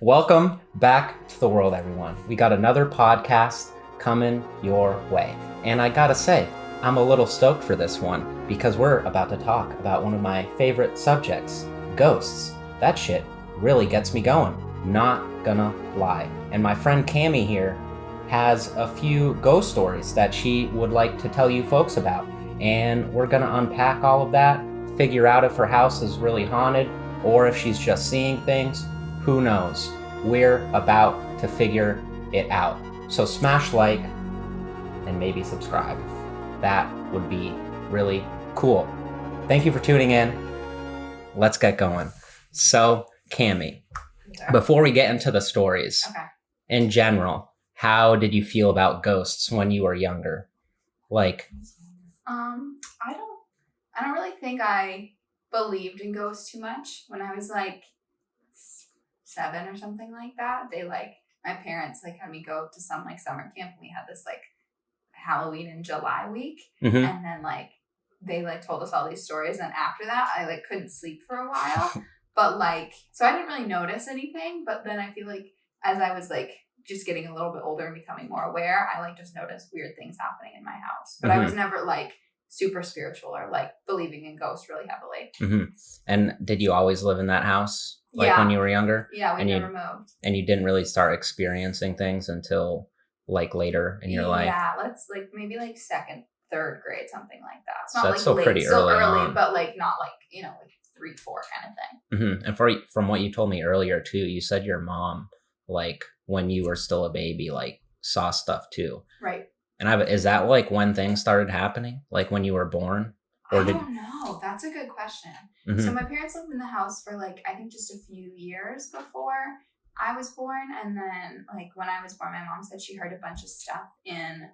Welcome back to the world, everyone. We got another podcast coming your way. And I gotta say, I'm a little stoked for this one because we're about to talk about one of my favorite subjects, ghosts. That shit really gets me going, not gonna lie. And my friend Cami here has a few ghost stories that she would like to tell you folks about. And we're gonna unpack all of that, figure out if her house is really haunted or if she's just seeing things. Who knows? We're about to figure it out. So smash like and maybe subscribe. That would be really cool. Thank you for tuning in. Let's get going. So, Cami, before we get into the stories, in general, how did you feel about ghosts when you were younger? I don't really think I believed in ghosts too much when I was like 7 or something like that. My parents had me go to some summer camp, and we had this Halloween in July week. Mm-hmm. And then they told us all these stories, and after that I couldn't sleep for a while. But so I didn't really notice anything, but then I feel as I was just getting a little bit older and becoming more aware, I just noticed weird things happening in my house. But I was never super spiritual or believing in ghosts really heavily. Mm-hmm. And did you always live in that house when you were younger? Yeah, we never moved. And you didn't really start experiencing things until later in your life? Yeah, let's maybe second, third grade, something like that. It's not so that's still late, pretty still early on. But not 3, 4 kind of thing. Mm-hmm. And from what you told me earlier too, you said your mom when you were still a baby saw stuff too. Right. And is that when things started happening? When you were born? I don't know. That's a good question. Mm-hmm. So my parents lived in the house for I think just a few years before I was born. And then when I was born, my mom said she heard a bunch of stuff in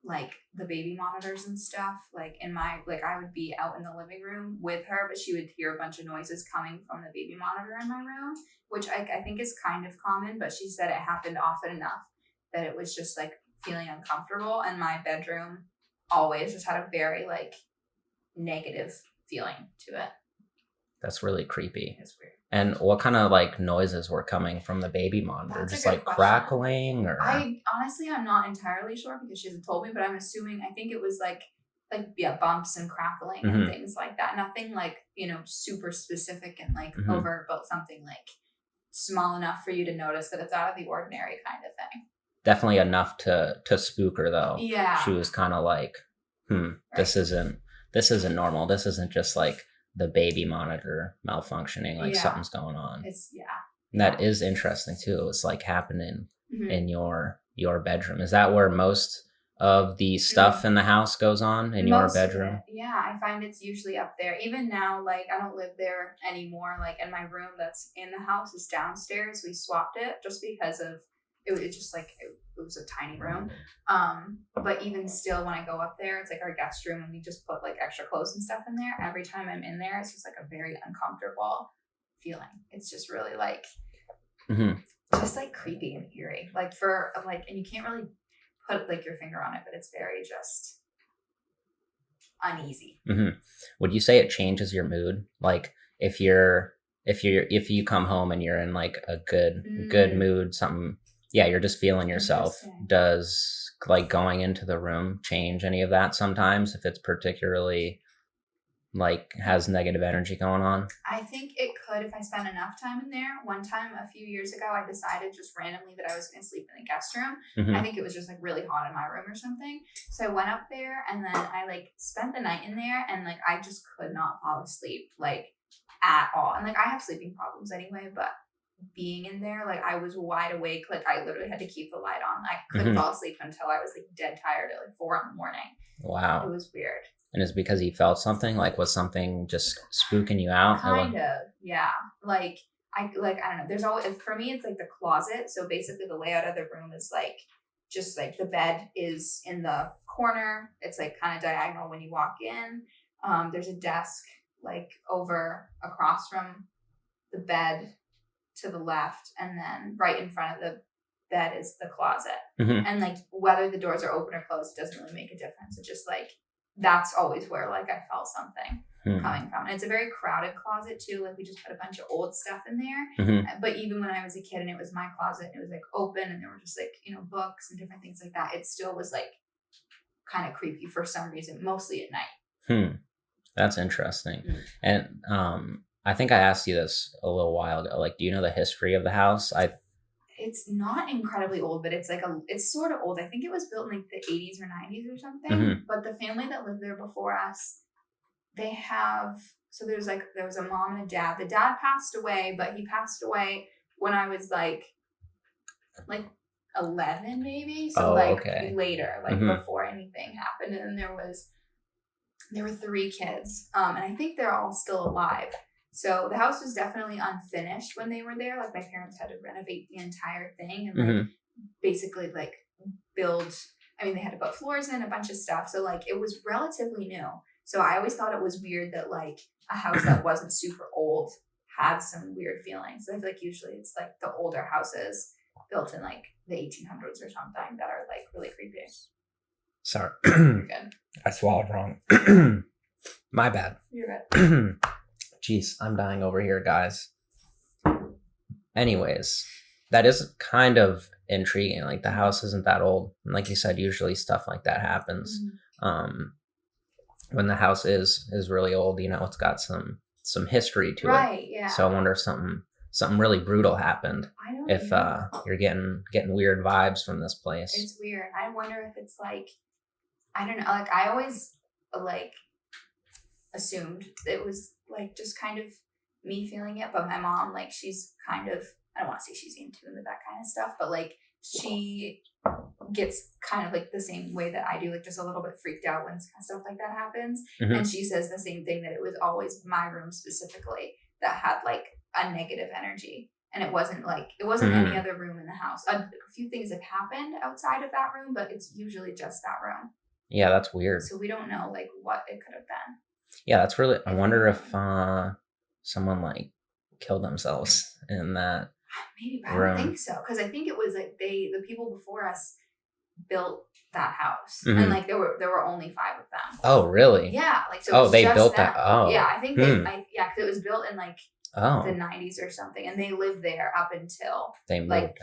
the baby monitors and stuff. In my, I would be out in the living room with her, but she would hear a bunch of noises coming from the baby monitor in my room, which I think is kind of common, but she said it happened often enough that it was just feeling uncomfortable. And my bedroom always just had a very negative feeling to it. That's really creepy. It's weird. And what kind of noises were coming from the baby monitor? That's just crackling, or? I'm not entirely sure because she hasn't told me, but I'm assuming, I think it was bumps and crackling mm-hmm. and things like that. Nothing super specific and mm-hmm. overt, but something small enough for you to notice that it's out of the ordinary kind of thing. Definitely enough to spook her though. Yeah. She was kind of right. This isn't normal. This isn't just the baby monitor malfunctioning, something's going on. And that is interesting too. It's happening mm-hmm. in your bedroom. Is that where most of the stuff mm-hmm. in the house goes on, in your bedroom? Yeah, I find it's usually up there. Even now, I don't live there anymore. And my room that's in the house is downstairs. We swapped it just because of it just it was a tiny room. But even still, when I go up there, it's our guest room, and we just put extra clothes and stuff in there. Every time I'm in there, it's just a very uncomfortable feeling. It's just really mm-hmm. just creepy and eerie. And you can't really put your finger on it, but it's very just uneasy. Mm-hmm. Would you say it changes your mood? If you come home and you're in a good mood, something. Yeah, you're just feeling yourself. Does going into the room change any of that sometimes if it's particularly has negative energy going on? I think it could if I spend enough time in there. One time a few years ago, I decided just randomly that I was going to sleep in the guest room. Mm-hmm. I think it was just really hot in my room or something. So I went up there, and then I spent the night in there, and I just could not fall asleep at all. And I have sleeping problems anyway, but being in there, I was wide awake. I literally had to keep the light on. I couldn't mm-hmm. fall asleep until I was dead tired at 4 a.m. Wow. It was weird. And it's because you felt something? Was something just spooking you out? Kind of, yeah. I don't know. There's always, for me, it's the closet. So basically the layout of the room is just the bed is in the corner. It's kind of diagonal when you walk in. There's a desk over across from the bed to the left, and then right in front of the bed is the closet. Mm-hmm. And whether the doors are open or closed, it doesn't really make a difference. It's just that's always where I felt something. coming from. And it's a very crowded closet too. Like we just put a bunch of old stuff in there. But even when I was a kid and it was my closet and it was like open and there were just like, you know, books and different things like that, it still was like kind of creepy for some reason, mostly at night. That's interesting. And I think I asked you this a little while ago. Like, do you know the history of the house? It's not incredibly old, but it's sort of old. I think it was built in like the 80s or 90s or something. But the family that lived there before us, they have, so there was a mom and a dad. The dad passed away, but he passed away when I was like 11 maybe. So later, before anything happened. And then there were 3 kids. And I think they're all still alive. So the house was definitely unfinished when they were there. Like my parents had to renovate the entire thing and basically like build, I mean, they had to put floors in, a bunch of stuff. So like it was relatively new. So I always thought it was weird that like a house that wasn't super old had some weird feelings. I feel like usually it's like the older houses built in like the 1800s or something that are like really creepy. Sorry. You're good. I swallowed wrong. My bad. You're good. Jeez, I'm dying over here, guys. Anyways, that is kind of intriguing. Like the house isn't that old. And like you said, usually stuff like that happens. When the house is really old, you know, it's got some history to it. Right, yeah. So I wonder if something really brutal happened. I don't if know. You're getting weird vibes from this place. It's weird. I wonder if it's like, I don't know, like I always like assumed it was like just kind of me feeling it, but my mom, like she's kind of, I don't want to say she's in tune with that kind of stuff, but like she gets kind of like the same way that I do, like just a little bit freaked out when stuff like that happens. And she says the same thing, that it was always my room specifically that had like a negative energy, and it wasn't any other room in the house. A few things have happened outside of that room, but it's usually just that room. Yeah, that's weird. So we don't know like what it could have been. Yeah, that's really, I wonder if someone like killed themselves in that maybe, but room. I don't think so, because I think it was like the people before us built that house, and like there were only 5 of them. Oh, really? Yeah, like so. They built that. Oh, yeah, I think because it was built in like the 90s or something, and they lived there up until they moved like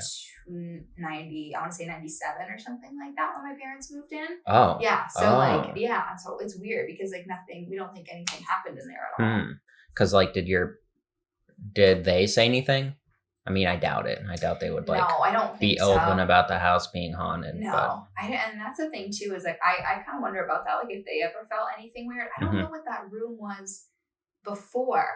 90. I want to say 97 or something like that when my parents moved in. Oh, yeah. So so it's weird because like we don't think anything happened in there at all. Because like, did they say anything? I mean, I doubt it. I doubt they would like. No, I don't think be open about the house being haunted. No, and that's the thing too, is like I kind of wonder about that. Like if they ever felt anything weird. I don't know what that room was before.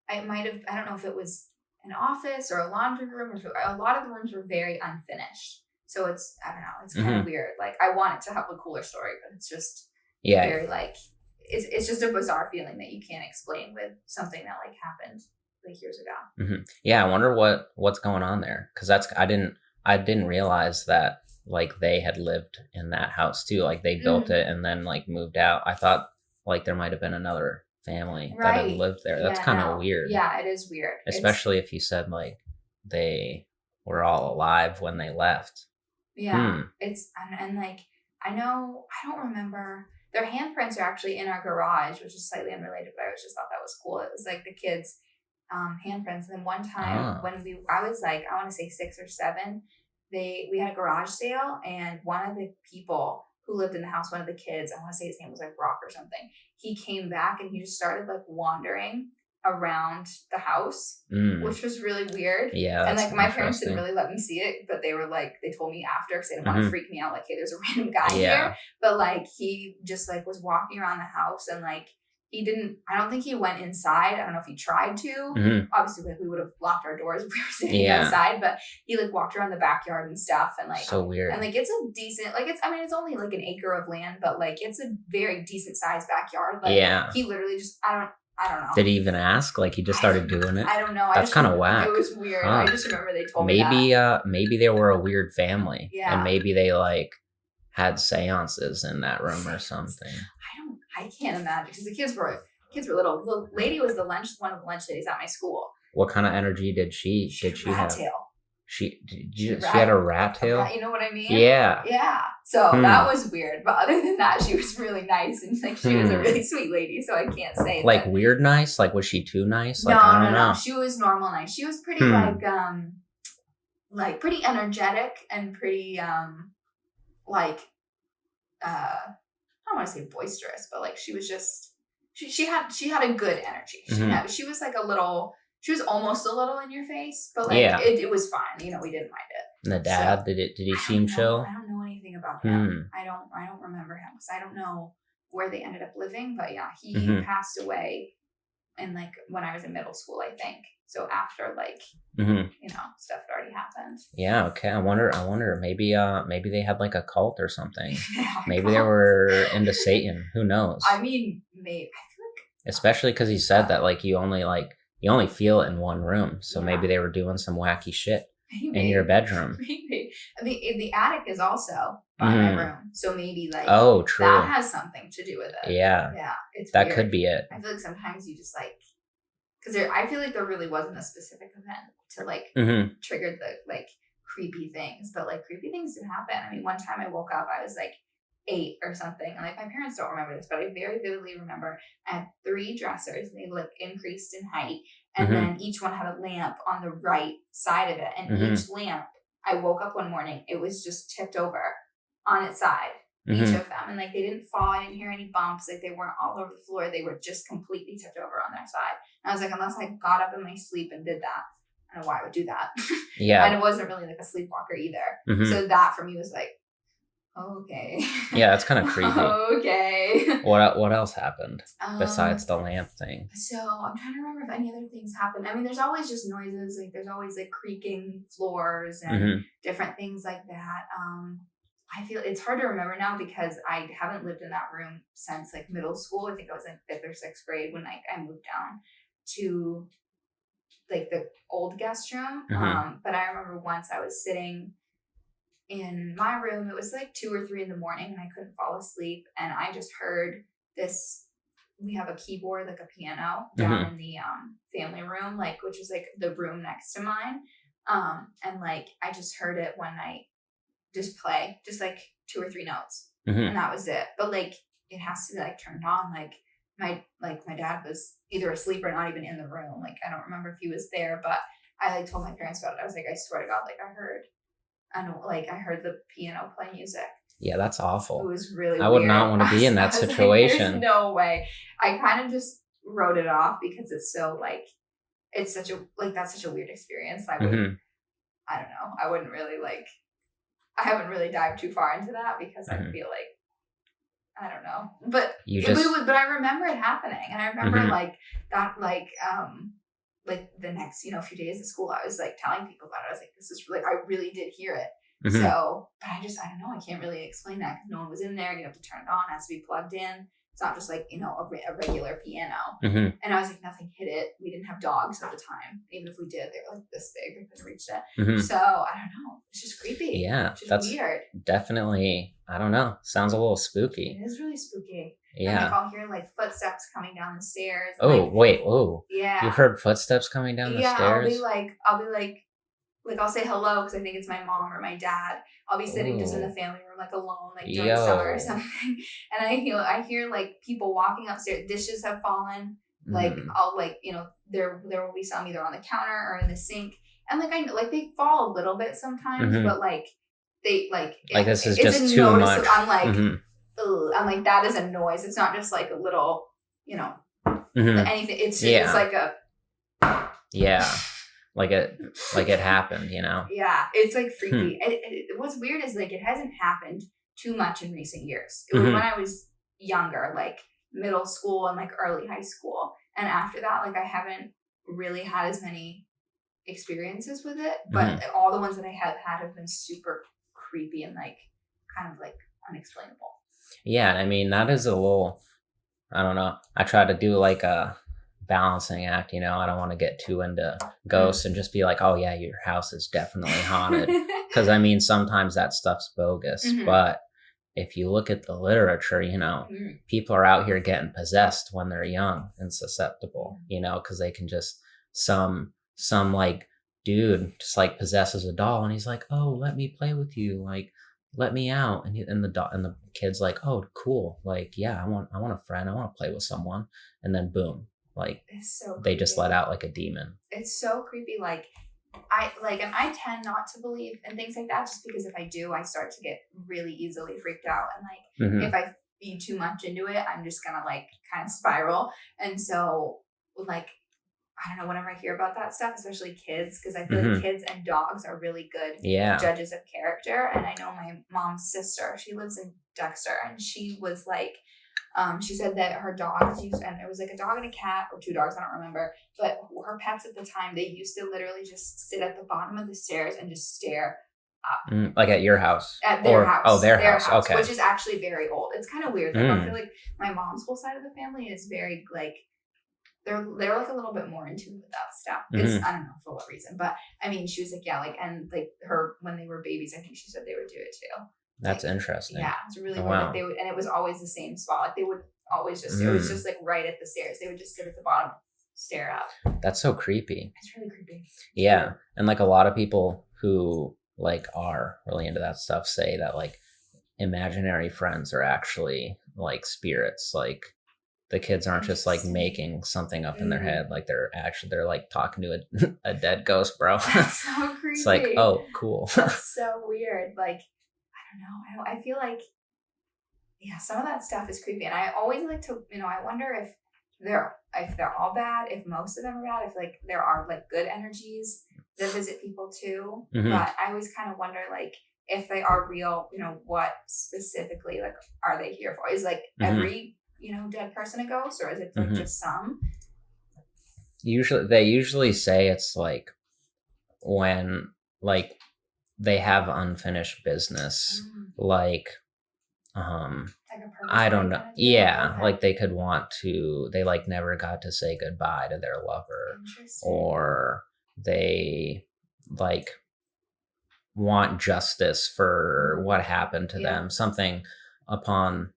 I don't know if it was an office or a laundry room, or a lot of the rooms were very unfinished. So I don't know, it's kind of weird. Like I want it to have a cooler story, but it's just very like it's just a bizarre feeling that you can't explain with something that like happened like years ago. Yeah, I wonder what's going on there, because I didn't realize that like they had lived in that house too. Like they built it and then like moved out. I thought like there might have been another family that had lived there. That's kind of weird. Yeah, it is weird, especially if you said like they were all alive when they left. Yeah, it's and like I don't remember. Their handprints are actually in our garage, which is slightly unrelated, but I just thought that was cool. It was like the kids' handprints. And then one time when I was like, I want to say 6 or 7, we had a garage sale, and one of the people who lived in the house, one of the kids, I want to say his name was like Rock or something, he came back and he just started like wandering around the house, which was really weird. Yeah, and like my parents didn't really let me see it, but they were like, they told me after because they didn't want to freak me out, like, hey, there's a random guy here. But like he just like was walking around the house, and like I don't think he went inside. I don't know if he tried to. Obviously, like we would have locked our doors if we were sitting outside, but he like walked around the backyard and stuff, and like so weird. And like it's a decent, like it's only like an acre of land, but like it's a very decent sized backyard. Like he literally just I don't know. Did he even ask? Like he just started doing it? I don't know. That's kind of whack. It was weird. I just remember they told me that. Maybe they were a weird family. Yeah. And maybe they like had seances in that room or something. I can't imagine, because the kids were little. The lady was one of the lunch ladies at my school. What kind of energy did she have? Tail. She had a rat tail. You know what I mean? Yeah. Yeah. So that was weird, but other than that, she was really nice and like she was a really sweet lady. So I can't say like that. Weird nice. Like was she too nice? Like No, I don't know. She was normal nice. She was pretty like pretty energetic and pretty like I don't want to say boisterous, but like she was just she had a good energy. She was like she was almost a little in your face, but like it was fine. You know, we didn't mind it. And the dad, did he seem chill? I don't know anything about him. I don't remember him because I don't know where they ended up living. But yeah, he passed away in like when I was in middle school, I think. So after like you know, stuff had already happened. Yeah, okay. I wonder maybe they had like a cult or something. Maybe they were into Satan. Who knows? I mean, maybe I feel like especially because he said that like you only feel it in one room. So maybe they were doing some wacky shit in your bedroom. Maybe. The attic is also by my room. So maybe like true. That has something to do with it. Yeah. Yeah. It's that weird. Could be it. I feel like sometimes you just like because I feel like there really wasn't a specific event to like trigger the like creepy things, but like creepy things did happen. I mean, one time I woke up, I was like 8 or something, and like my parents don't remember this, but I very vividly remember I had 3 dressers. They like increased in height, and then each one had a lamp on the right side of it, and each lamp, I woke up one morning, it was just tipped over on its side. Each of them, and like they didn't fall. I didn't hear any bumps. Like they weren't all over the floor. They were just completely tipped over on their side. And I was like, unless I got up in my sleep and did that, I don't know why I would do that. Yeah, and it wasn't really like a sleepwalker either. So that for me was like, okay. Yeah, that's kind of creepy. Okay. What else happened besides the lamp thing? So I'm trying to remember if any other things happened. I mean, there's always just noises. Like there's always like creaking floors and different things like that. I feel it's hard to remember now because I haven't lived in that room since like middle school. I think I was in 5th or 6th grade when like I moved down to like the old guest room. But I remember once I was sitting in my room. It was like 2 or 3 in the morning and I couldn't fall asleep. And I just heard this. We have a keyboard, like a piano down in the family room, like, which is like the room next to mine. And like, I just heard it one night just play, just like 2 or 3 notes. And that was it. But like, it has to be like turned on. Like my dad was either asleep or not even in the room. Like, I don't remember if he was there, but I like told my parents about it. I was like, I swear to God, like I heard the piano play music. Yeah, that's awful. It was really weird. I would not want to be in that situation. Like, there's no way. I kind of just wrote it off because it's so like, it's such a, like, that's such a weird experience. I would, I don't know. I wouldn't really like, I haven't really dived too far into that because I feel like, I don't know, but but I remember it happening. And I remember like the next, few days of school, I was like telling people about it. I was like, this is like, I really did hear it. So, but I don't know. I can't really explain that because no one was in there. You have to turn it on. It has to be plugged in. It's not just like, a regular piano. And I was like, nothing hit it. We didn't have dogs at the time. Even if we did, they were like this big. I couldn't reach it. So I don't know. It's just creepy. Yeah. It's just weird. Definitely. I don't know. Sounds a little spooky. It is really spooky. Yeah. And like, I'll hear like footsteps coming down the stairs. Oh, like, wait. Oh. Yeah. You've heard footsteps coming down the stairs? I'll be like, I'll say hello because I think it's my mom or my dad. I'll be sitting just in the family room, like alone, like during summer or something. And I hear like people walking upstairs. Dishes have fallen. Like I'll there will be some either on the counter or in the sink. And like I know, like they fall a little bit sometimes, but like they like this is just too much. I'm like, I'm like, that is a noise. It's not just like a little, anything. It's it's like a like it happened, Yeah, it's like freaky. What's weird is like it hasn't happened too much in recent years. It was when I was younger, like middle school and like early high school, and after that, like I haven't really had as many experiences with it. But all the ones that I have been super creepy and like kind of like unexplainable. Yeah, I mean that is a little. I don't know. I try to do like a balancing act, I don't want to get too into ghosts and just be like, oh yeah, your house is definitely haunted, because I mean sometimes that stuff's bogus. But if you look at the literature, people are out here getting possessed when they're young and susceptible, because they can just some like dude just like possesses a doll, and he's like, "Oh, let me play with you, like let me out." And the kid's like, "Oh, cool, like yeah, I want a friend, I want to play with someone." And then boom, like It's so they just let creepy. out like a demon. It's so creepy. And I tend not to believe in things like that, just because if I do, I start to get really easily freaked out. And like, Hmm. if I feed too much into it, I'm just gonna like kind of spiral. And so, like, I don't know, whenever I hear about that stuff, especially kids, because I feel like Hmm. kids and dogs are really good Yeah. judges of character. And I know my mom's sister, she lives in Dexter, and she was like, she said that her dogs used, and it was like a dog and a cat, or two dogs, I don't remember, but her pets at the time, they used to literally just sit at the bottom of the stairs and just stare up Like at your house at their or house, their house. Okay. which is actually very old. It's kind of weird. Like, I feel like my mom's whole side of the family is very like, they're like a little bit more in tune with that stuff. It's, I don't know for what reason, but I mean, she was like, yeah, like, and like her when they were babies, I think she said they would do it too. That's interesting. Yeah, it's really Oh, weird wow. that they would, and it was always the same spot. Like, they would always just, it was just like right at the stairs. They would just sit at the bottom, stare up. That's so creepy. It's really creepy. Yeah. And like a lot of people who like are really into that stuff say that like imaginary friends are actually like spirits. Like the kids aren't just like making something up in their head. Like they're like talking to a dead ghost, bro. That's so creepy. It's like, oh, cool. That's so weird. Like, I don't know. I feel like, yeah, some of that stuff is creepy. And I always like to, I wonder if they're all bad, if most of them are bad, if like there are like good energies that visit people too. Mhm. But I always kind of wonder, like, if they are real, what specifically, like, are they here for? Is like every, dead person a ghost, or is it like just some? They usually say it's like when like they have unfinished business, like Like a I don't know. kind of deal? Yeah, Okay. like they could want to. They like never got to say goodbye to their lover, Interesting. or they like want justice for what happened to them. Something upon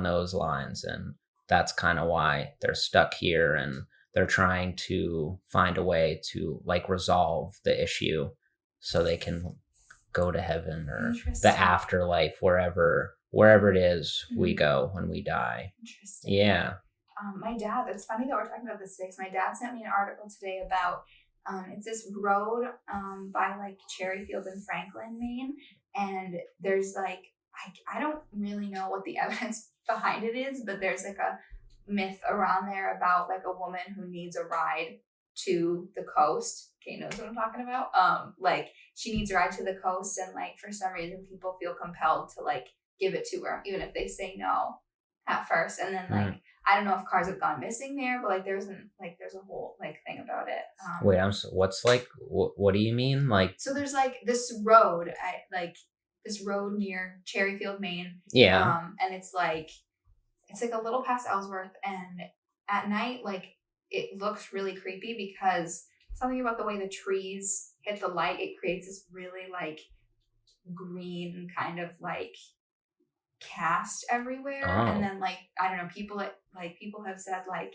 those lines, and that's kind of why they're stuck here, and they're trying to find a way to like resolve the issue so they can go to heaven or the afterlife, wherever it is we go when we die. Interesting. Yeah. My dad, it's funny that we're talking about this today, 'cause my dad sent me an article today about, it's this road by like Cherryfield and Franklin, Maine. And there's like, I don't really know what the evidence behind it is, but there's like a myth around there about like a woman who needs a ride to the coast. Kate knows what I'm talking about. Like, she needs a ride to the coast, and like for some reason people feel compelled to like give it to her, even if they say no at first. And then like, I don't know if cars have gone missing there, but like there's a whole like thing about it. Wait, what's like, what do you mean? Like, so there's like this road, this road near Cherryfield, Maine. yeah. And it's like a little past Ellsworth, and at night, like, it looks really creepy because something about the way the trees hit the light, it creates this really like green kind of like cast everywhere. And then like, I don't know, people have said like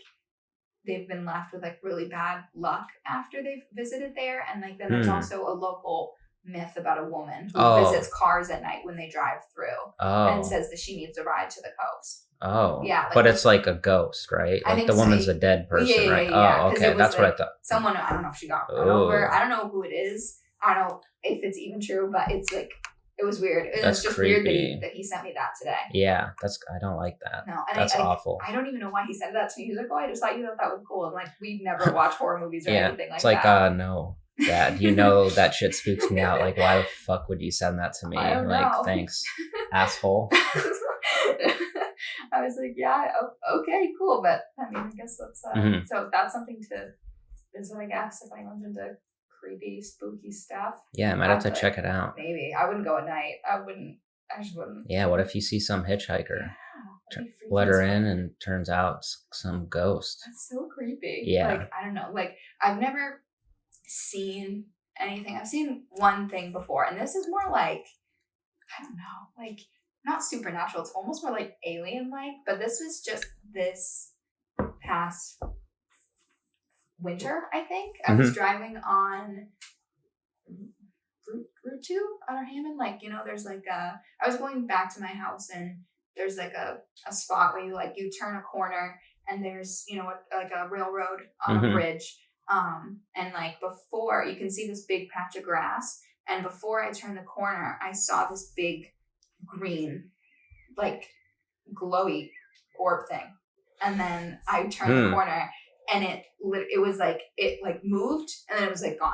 they've been left with like really bad luck after they've visited there. And like, then there's also a local myth about a woman who visits cars at night when they drive through and says that she needs a ride to the coast. Yeah, like, but it's like a ghost, right? Like the woman's a dead person, right? Yeah, okay, that's like what I thought. Someone, I don't know if she got run over. I don't know who it is. I don't know if it's even true, but it's like, it was weird. It's just creepy. Weird that he sent me that today. Yeah, I don't like that. No, and that's awful. I don't even know why he sent that to me. He was like, "Oh, I just thought you thought that was cool." And like, we've never watched horror movies or anything like that. It's like, no, Dad, that shit spooks me out. Like, why the fuck would you send that to me? I don't like, know. Thanks, asshole. I was like, yeah, okay, cool. But I mean, I guess that's so that's something to visit, I guess, if anyone's into creepy, spooky stuff. Yeah, I might have to check it out. Maybe. I wouldn't go at night. I just wouldn't. Yeah, what if you see some hitchhiker? Let her in, and turns out some ghost. That's so creepy. Yeah. Like, I don't know. Like, I've never seen anything. I've seen one thing before, and this is more like, I don't know, like, not supernatural. It's almost more like alien-like, but this was just this past winter, I think. I was driving on route to Outer Hammond. Like, you know, there's like I was going back to my house and there's like a spot where you turn a corner and there's, you know, like a railroad on a bridge. And like before you can see this big patch of grass. And before I turned the corner, I saw this big green, like glowy orb thing. And then I turned the corner and it was like, it like moved and then it was like gone.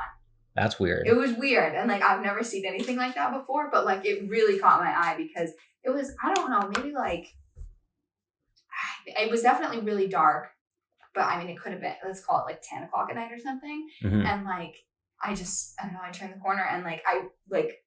That's weird. It was weird. And like, I've never seen anything like that before, but like, it really caught my eye because it was, I don't know, maybe like, it was definitely really dark, but I mean, it could have been, let's call it like 10 o'clock at night or something. And like, I don't know, I turned the corner and like, I like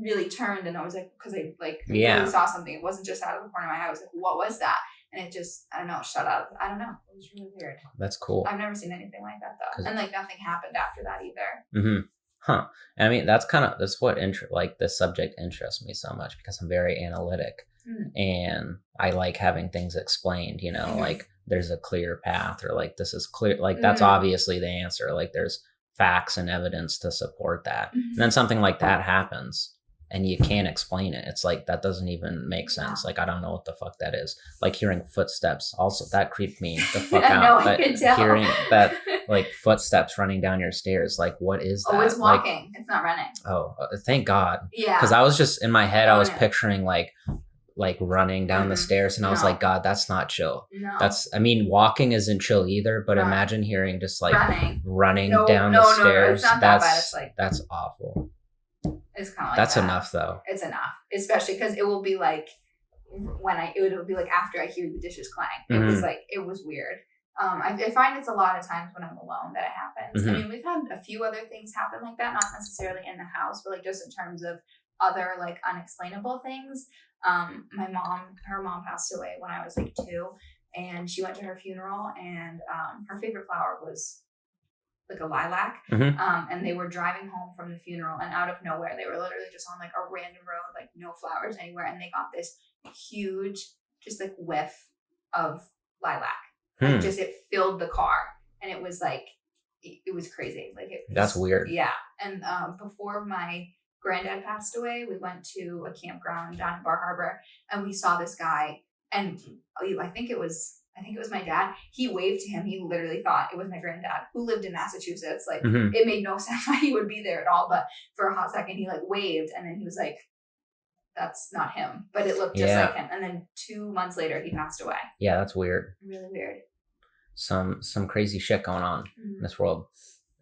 really turned and I was like, cause I like really saw something. It wasn't just out of the corner of my eye. I was like, what was that? And it just, I don't know, shut out. I don't know. It was really weird. That's cool. I've never seen anything like that though. And like nothing happened after that either. Huh. And I mean, that's what like this subject interests me so much because I'm very analytic and I like having things explained, you know, like there's a clear path or like this is clear, like that's obviously the answer. Like there's facts and evidence to support that. And then something like that happens and you can't explain it. It's like, that doesn't even make sense. Like, I don't know what the fuck that is. Like hearing footsteps also, that creeped me the fuck out. But hearing that like footsteps running down your stairs, like what is that? Oh, it's walking. Like, it's not running. Oh, thank God. Yeah. Because I was just in my head, I was picturing like running down the stairs and I was like, God, that's not chill. No. I mean, walking isn't chill either, but imagine hearing just like running down the stairs. No, it's not that bad. It's like, that's awful. It's kind of like that's that. Enough though. It's enough, especially because it will be like it would be like after I hear the dishes clang. It was like, it was weird. I find it's a lot of times when I'm alone that it happens. I mean, we've had a few other things happen like that, not necessarily in the house, but like just in terms of other like unexplainable things. Her mom passed away when I was like 2 and she went to her funeral and her favorite flower was like a lilac. And they were driving home from the funeral and out of nowhere, they were literally just on like a random road, like no flowers anywhere. And they got this huge, just like whiff of lilac. Like just, it filled the car and it was like, it was crazy. Like that's weird. Yeah. And before my granddad passed away, we went to a campground down in Bar Harbor and we saw this guy and I think it was my dad. He waved to him. He literally thought it was my granddad who lived in Massachusetts. Like it made no sense why he would be there at all. But for a hot second, he like waved and then he was like, that's not him, but it looked just like him. And then 2 months later, he passed away. Yeah, that's weird. Really weird. Some crazy shit going on in this world.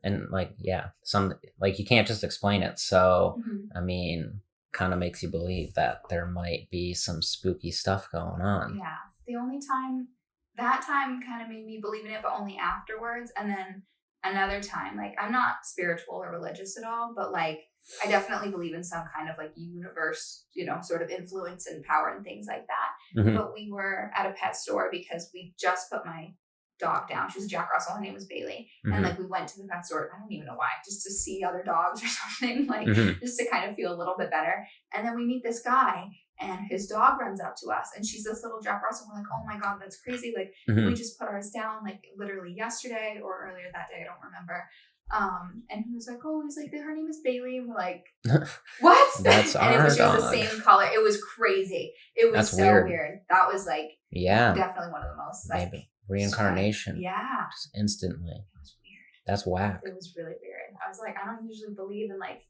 And like, some like you can't just explain it. So, I mean, kind of makes you believe that there might be some spooky stuff going on. Yeah. The only time, that time kind of made me believe in it, but only afterwards. And then another time, like I'm not spiritual or religious at all, but like I definitely believe in some kind of like universe, you know, sort of influence and power and things like that. But we were at a pet store because we just put my dog down. She was a Jack Russell. Her name was Bailey. And like we went to the pet store. I don't even know why, just to see other dogs or something, like just to kind of feel a little bit better. And then we meet this guy and his dog runs up to us and she's this little Jack Russell. We're like, oh my God, that's crazy. Like we just put ours down like literally yesterday or earlier that day. I don't remember. And he was like, her name is Bailey. And we're like, what? That's and our she was the same color. It was crazy. It was so weird. That was like, definitely one of the most like maybe reincarnation. Yeah. Just instantly. It was weird. That's whack. It was really weird. I was like, I don't usually believe in like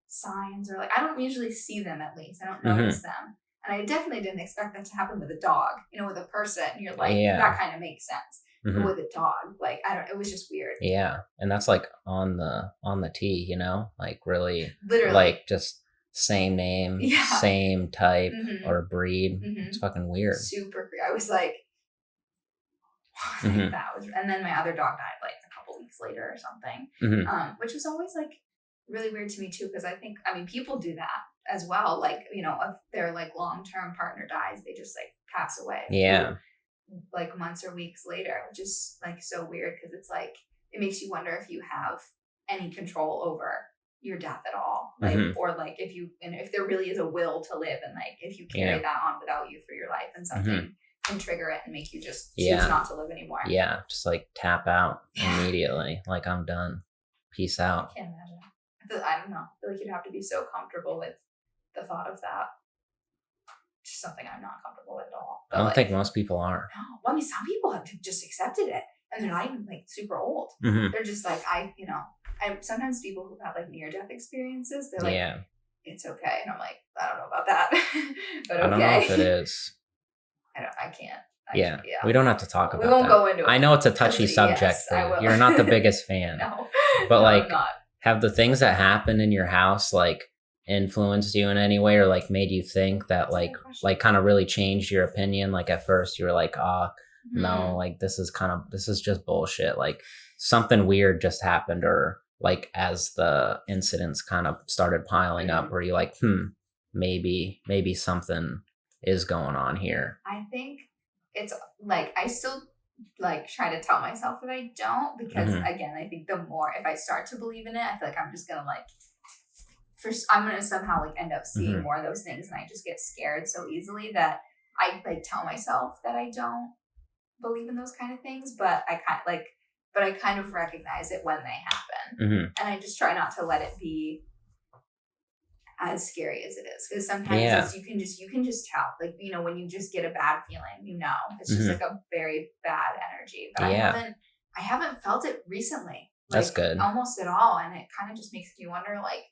signs or like, I don't usually see them at least. I don't notice them. And I definitely didn't expect that to happen with a dog, you know, with a person. You're like, that kind of makes sense. But with a dog, like, it was just weird. Yeah. And that's like on the T, you know, like really, literally, like just same name, same type or breed. It's fucking weird. Super. I was like, that was, and then my other dog died like a couple weeks later or something, which was always like really weird to me too, because I mean, people do that as well. Like, you know, if their like long-term partner dies, they just like pass away. Yeah. Like months or weeks later, which is like so weird because it's like, it makes you wonder if you have any control over your death at all. Like, or like if there really is a will to live and like, if you carry that on without you through your life and something can trigger it and make you just choose not to live anymore. Yeah. Just like tap out immediately. Like I'm done. Peace out. I can't imagine. I don't know. I feel like you'd have to be so comfortable with the thought of that. Just something I'm not comfortable with at all. I don't think most people are. No. Well, I mean, some people have just accepted it, and they're not even like super old. Mm-hmm. They're just like, sometimes people who've had like near-death experiences, they're like, it's okay. And I'm like, I don't know about that. But okay. I don't know if it is. I can't. We don't have to talk about that. We won't go into it. I know it's a touchy subject for you. You're not the biggest fan. No. But no, like, I'm not. have the things that happened in your house like influenced you in any way, or like made you think that like kind of really changed your opinion? Like at first you were like, no, like this is just bullshit. Like something weird just happened, or like as the incidents kind of started piling up, where you're like, maybe something is going on here. I think it's like I still like try to tell myself that I don't, because again, I think the more if I start to believe in it, I feel like I'm just gonna like I'm gonna somehow like end up seeing more of those things, and I just get scared so easily that I like tell myself that I don't believe in those kind of things, but I kind of recognize it when they happen, and I just try not to let it be as scary as it is, because sometimes you can just tell, like, you know, when you just get a bad feeling, you know, it's just like a very bad energy. But I haven't felt it recently. Like, that's good. Almost at all, and it kind of just makes me wonder like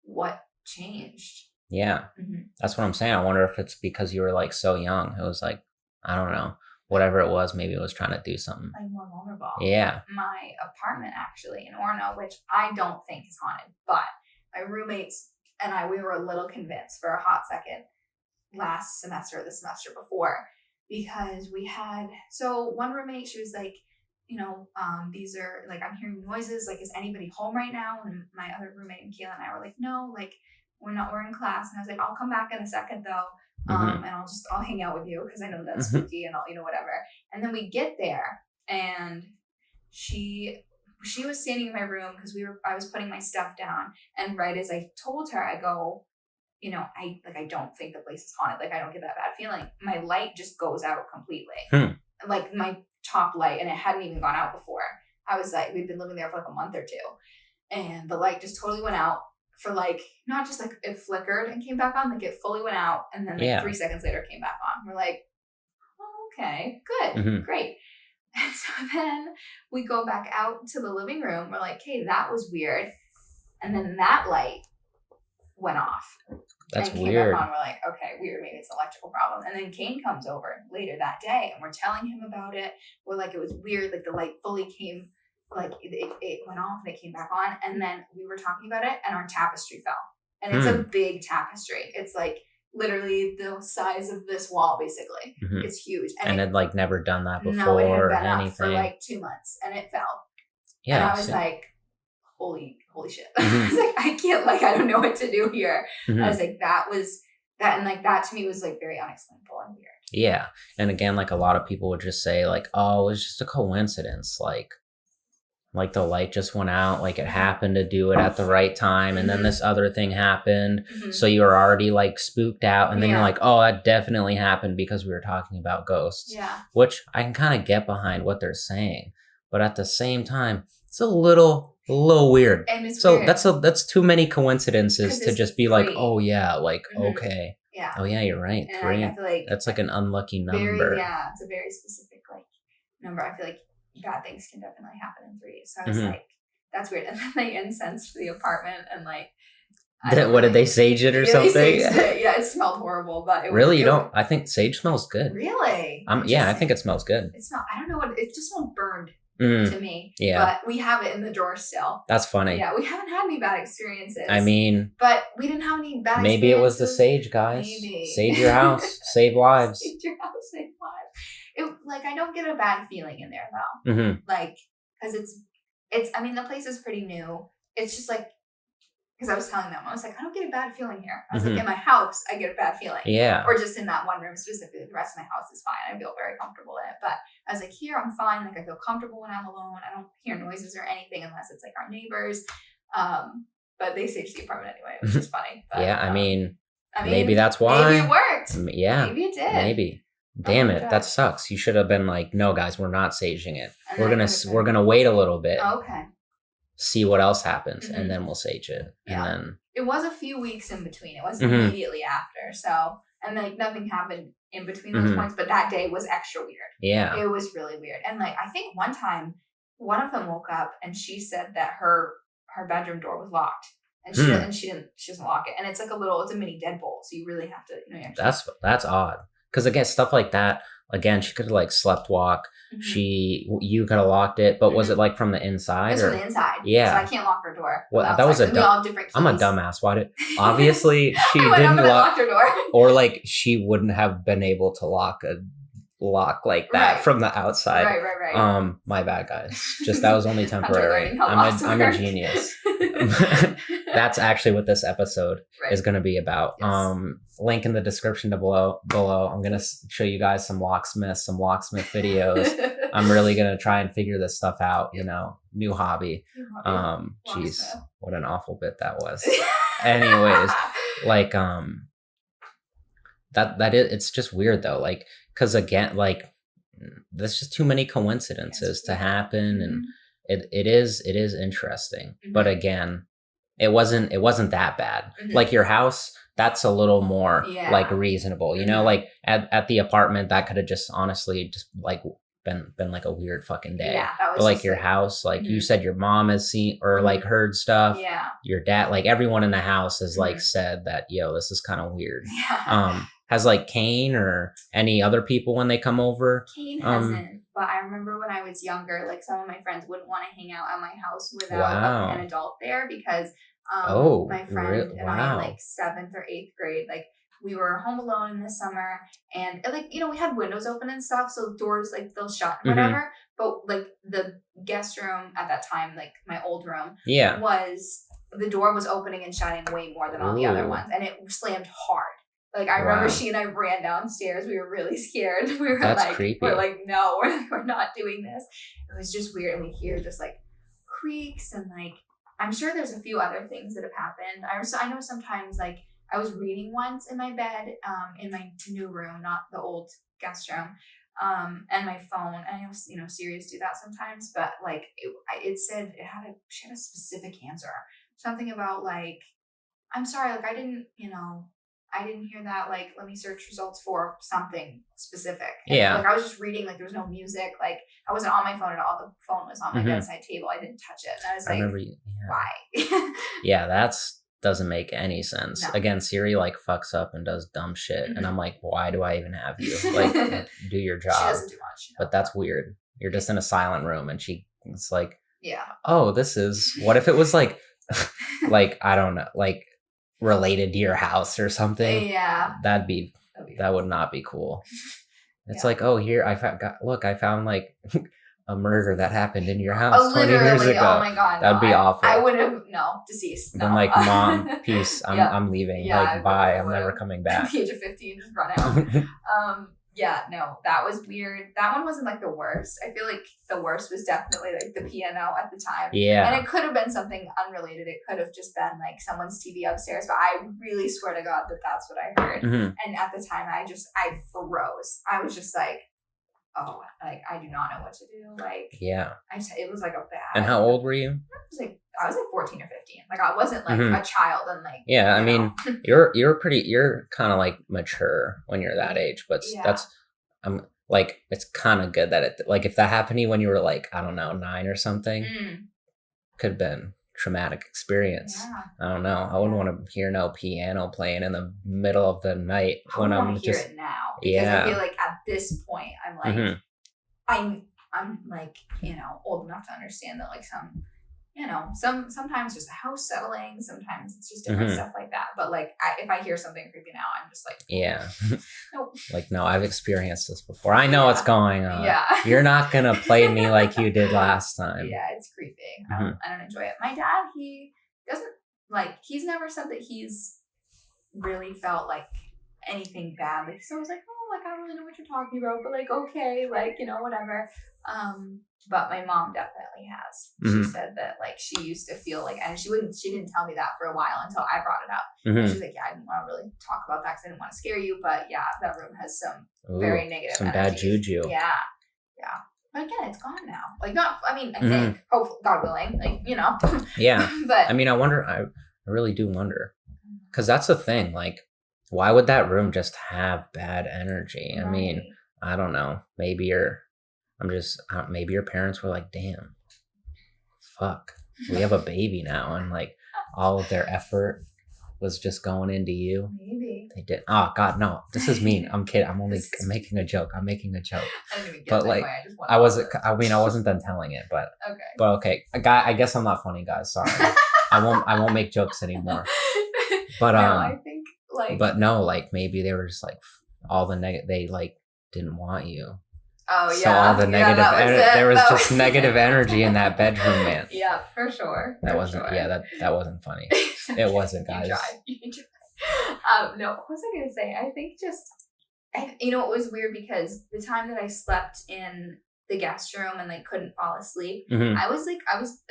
what changed. That's what I'm saying. I wonder if it's because you were like so young. It was like, I don't know, whatever it was, maybe it was trying to do something like more vulnerable. My apartment actually in Orono, which I don't think is haunted, but my roommates and we were a little convinced for a hot second last semester or the semester before, because we had, so one roommate, she was like, you know, these are like, I'm hearing noises, like, is anybody home right now? And my other roommate, Kayla, and I were like, no, like, we're in class. And I was like, I'll come back in a second though. And I'll hang out with you, because I know that's spooky and I'll, you know, whatever. And then we get there, and she was standing in my room because I was putting my stuff down, and right as I told her, I go, you know, I don't think the place is haunted. Like, I don't get that bad feeling. My light just goes out completely. Like my top light, and it hadn't even gone out before. I was like, we'd been living there for like a month or two, and the light just totally went out for like, not just like it flickered and came back on, like it fully went out, and then like 3 seconds later it came back on. We're like, oh, okay, good, great. And so then we go back out to the living room. We're like, hey, that was weird. And then that light went off. That's and weird. Back on. We're like, okay, weird. Maybe it's an electrical problem. And then Kane comes over later that day, and we're telling him about it. We're like, it was weird. Like the light fully came, like it went off and it came back on. And then we were talking about it, and our tapestry fell. And it's a big tapestry. It's like literally the size of this wall, basically. It's huge. And it like never done that before. No, it had or been anything. Up for like 2 months, and it fell. Yeah. And I was like, holy shit. I was like, I can't, like, I don't know what to do here. I was like, that, and like that to me was like very unexplainable and weird. Yeah. And again, like a lot of people would just say like, oh, it was just a coincidence. Like the light just went out, like it happened to do it at the right time, and then this other thing happened, so you were already like spooked out, and then you're like, oh, that definitely happened because we were talking about ghosts. Which I can kind of get behind what they're saying, but at the same time, it's a little weird. And it's so weird. That's too many coincidences to just be 3. Like, oh yeah, like okay, oh yeah, you're right, and 3. I feel like that's like an unlucky number. It's a very specific like number. I feel like bad things can definitely happen in 3. So I was like, that's weird. And then they incensed the apartment, and like, what did they sage it or something? They saged it. Yeah, it smelled horrible, but it really, was, you don't. I think sage smells good. Really? Yeah, I think it smells good. It smells. I don't know what it just smelled burned to me. Yeah, but we have it in the drawer still. That's funny. Yeah, we haven't had any bad experiences. I mean, but we didn't have any bad. Maybe it was the sage, guys. Maybe sage your house, save lives. Sage your house, save lives. It, like, I don't get a bad feeling in there though. Like, because it's. I mean, the place is pretty new. It's just like, because I was telling them, I was like, I don't get a bad feeling here. I was like, in my house, I get a bad feeling. Yeah. Or just in that one room specifically. The rest of my house is fine. I feel very comfortable in it. But I was like, here, I'm fine. Like, I feel comfortable when I'm alone. I don't hear noises or anything unless it's like our neighbors. But they saged the apartment anyway, which is funny. But, yeah, I mean, maybe that's why. Maybe it worked. Yeah. Maybe it did. Maybe. Damn it, that sucks. You should have been like, no, guys, we're not saging it. And We're gonna wait a little bit. Oh, okay. see what else happens, Mhm. and then we'll sage it. Yeah. And then It was a few weeks in between. It wasn't Mhm. immediately after. So, and like nothing happened in between those Mhm. points, but that day was extra weird. yeah, It was really weird. And like I think one time one of them woke up and she said that her bedroom door was locked. And she doesn't lock it. And it's like it's a mini deadbolt. So you really have to, you actually, that's odd. Because again, stuff like that. Again, she could have like slept walk. Mhm. You could have locked it, but was Mhm. it like from the inside? It's or from the inside. Yeah. So I can't lock her door. Well, from that was outside, a 'cause we all have different keys. I'm a dumbass. Why did obviously she I went up didn't and I lock, locked her door. or like she wouldn't have been able to lock a lock like that Right. from the outside. Right. My bad, guys. Just that was only Hunter temporary. learning how I'm locks a work. genius. That's actually what this episode Right. is going to be about. Yes. Link in the description below. I'm going to show you guys some locksmith videos. I'm really going to try and figure this stuff out, new hobby. Jeez, Locksmith. what an awful bit that was. Anyways, like, it's just weird though. Like, cause again, like there's just too many coincidences to happen. And it is interesting, but again, it wasn't that bad. Like your house, that's a little more like reasonable, like at the apartment, that could have just honestly just like been like a weird fucking day. Yeah, that was but like your house, like you said, your mom has seen or like heard stuff. Yeah. Your dad, like everyone in the house has like said that, yo, this is kind of weird. Yeah. Has like Kane or any other people when they come over? Kane hasn't, but I remember when I was younger, like some of my friends wouldn't want to hang out at my house without an adult there because my friend and I, like 7th or 8th grade, like we were home alone in the summer and like, we had windows open and stuff. So doors, like they'll shut and whatever. But like the guest room at that time, like my old room the door was opening and shutting way more than all the other ones. And it slammed hard. Like I remember she and I ran downstairs. We were really scared. We were creepy. We're like, no, we're not doing this. It was just weird. And we hear just like creaks and like, I'm sure there's a few other things that have happened. I know sometimes like I was reading once in my bed, in my new room, not the old guest room, and my phone. And I know, Siri's do that sometimes, but like it said she had a specific answer. Something about like, I'm sorry, like I didn't hear that. Like, let me search results for something specific. And, like I was just reading, like there was no music. Like I wasn't on my phone at all. The phone was on my bedside table. I didn't touch it. And I was like, why? Yeah, that's doesn't make any sense. No. Again, Siri like fucks up and does dumb shit. And I'm like, why do I even have you? Like, do your job. She doesn't do much. But that's weird. You're just in a silent room and it's like, yeah. Oh, what if it was like, like, I don't know, like related to your house or something? Yeah. That would not be cool. It's like, oh, here I found like a murder that happened in your house 20 years ago. Oh my god, that'd be awful. I would have deceased. Then like, mom, peace. I'm leaving. Yeah, like, bye. I'm never coming back. At the age of 15, just run out. Yeah, no, that was weird. That one wasn't like the worst. I feel like the worst was definitely like the piano at the time. Yeah. And it could have been something unrelated. It could have just been like someone's TV upstairs. But I really swear to God that that's what I heard. And at the time, I froze. I was just like, oh, like I do not know what to do. Like, yeah. It was like a bad. And how old were you? I was like 14 or 15. Like I wasn't like a child and like. Yeah, I mean, you're kind of like mature when you're that age, but I'm like, it's kind of good that it, like if that happened to you when you were like, I don't know, 9 or something, could have been traumatic experience. Yeah. I don't know. I wouldn't want to hear no piano playing in the middle of the night when I'm just. I want to hear it now because I feel like at this point I'm like, I'm like old enough to understand that like sometimes just a house settling, sometimes it's just different stuff like that. But like if I hear something creepy now, I'm just like, nope. Like, no, I've experienced this before. I know what's going on. Yeah. You're not gonna play me like you did last time. Yeah, it's creepy. I don't enjoy it. My dad, he doesn't he's never said that he's really felt like anything bad. Like he's always like, oh, like I don't really know what you're talking about, but like okay, like whatever. But my mom definitely has. She said that like she used to feel like, and she didn't tell me that for a while until I brought it up. And she's like, yeah, I didn't want to really talk about that because I didn't want to scare you, but yeah, that room has some very negative some energies. bad juju. Yeah. But again, it's gone now. Like, not, I mean, I think, hopefully, God willing, like, you know. Yeah. But I mean, I really do wonder. Because that's the thing. Like, why would that room just have bad energy? I mean, I don't know. Maybe your parents were like, damn, fuck, we have a baby now. And like, all of their effort was just going into you. Maybe. They did. Oh, God, no. This is mean. I'm kidding. I'm making a joke. I didn't even get but like, I wasn't done telling it, but okay. But okay. I guess I'm not funny, guys. Sorry. I won't make jokes anymore. But no, I think like. But no, like maybe they were just like all the they like didn't want you. Oh yeah. So all the negative, there was just negative energy in that bedroom, man. Yeah, for sure. That wasn't. Sure. Yeah, that wasn't funny. It wasn't, guys. You tried. No, what was I gonna say? I think just, you know, it was weird because the time that I slept in the guest room and like couldn't fall asleep, I was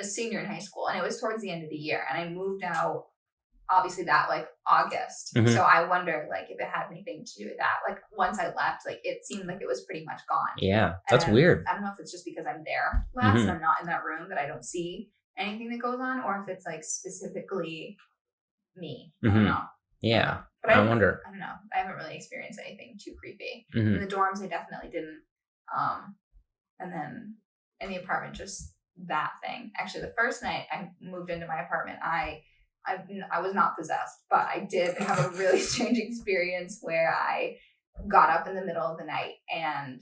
a senior in high school, and it was towards the end of the year, and I moved out. Obviously that like August. So I wonder like if it had anything to do with that. Like once I left, like it seemed like it was pretty much gone. Yeah. That's weird. I don't know if it's just because I'm there last and I'm not in that room that I don't see anything that goes on, or if it's like specifically me. I don't know. Yeah. But I wonder. I don't know. I haven't really experienced anything too creepy. In the dorms I definitely didn't. And then in the apartment, just that thing. Actually, the first night I moved into my apartment, I was not possessed, but I did have a really strange experience where I got up in the middle of the night and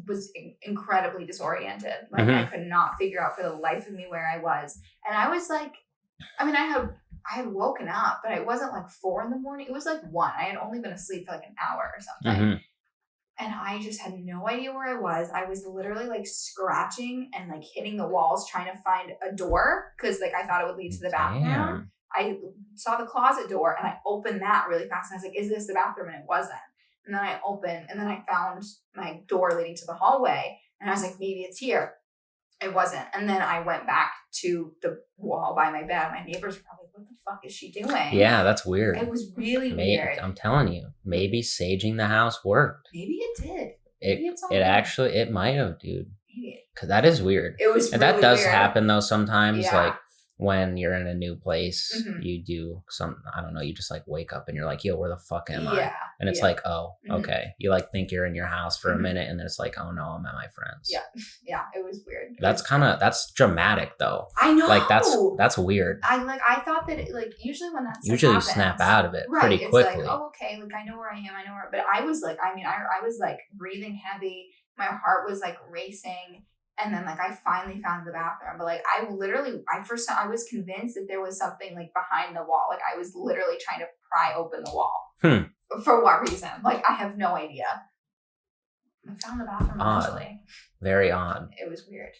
was incredibly disoriented. Like I could not figure out for the life of me where I was. And I was like, I mean, I had woken up, but it wasn't like 4 a.m. It was like 1. I had only been asleep for like an hour or something. And I just had no idea where I was. I was literally like scratching and like hitting the walls trying to find a door because like I thought it would lead to the bathroom. Damn. I saw the closet door and I opened that really fast. And I was like, is this the bathroom? And it wasn't. And then I opened and then I found my door leading to the hallway. And I was like, maybe it's here. It wasn't. And then I went back to the wall by my bed. My neighbors were probably, what the fuck is she doing? Yeah, that's weird. It was really weird. I'm telling you, maybe saging the house worked. Maybe it did. It might have, dude. Maybe. Because that is weird. It was and really that does weird. happen though sometimes. Yeah. Like when you're in a new place, you do I don't know, you just like wake up and you're like, yo, where the fuck am I? And it's like, oh, okay. You like think you're in your house for a minute and then it's like, oh no, I'm at my friend's. Yeah, it was weird. That's dramatic though. I know. Like that's weird. I thought that it, like usually when that stuff usually happens, you snap out of it pretty it's quickly. Like, oh, okay, like I know where I am, but I was like, I mean, I was like breathing heavy, my heart was like racing. And then, like, I finally found the bathroom. But, like, I was convinced that there was something, like, behind the wall. Like, I was literally trying to pry open the wall. For what reason? Like, I have no idea. I found the bathroom eventually. Very odd. It was weird.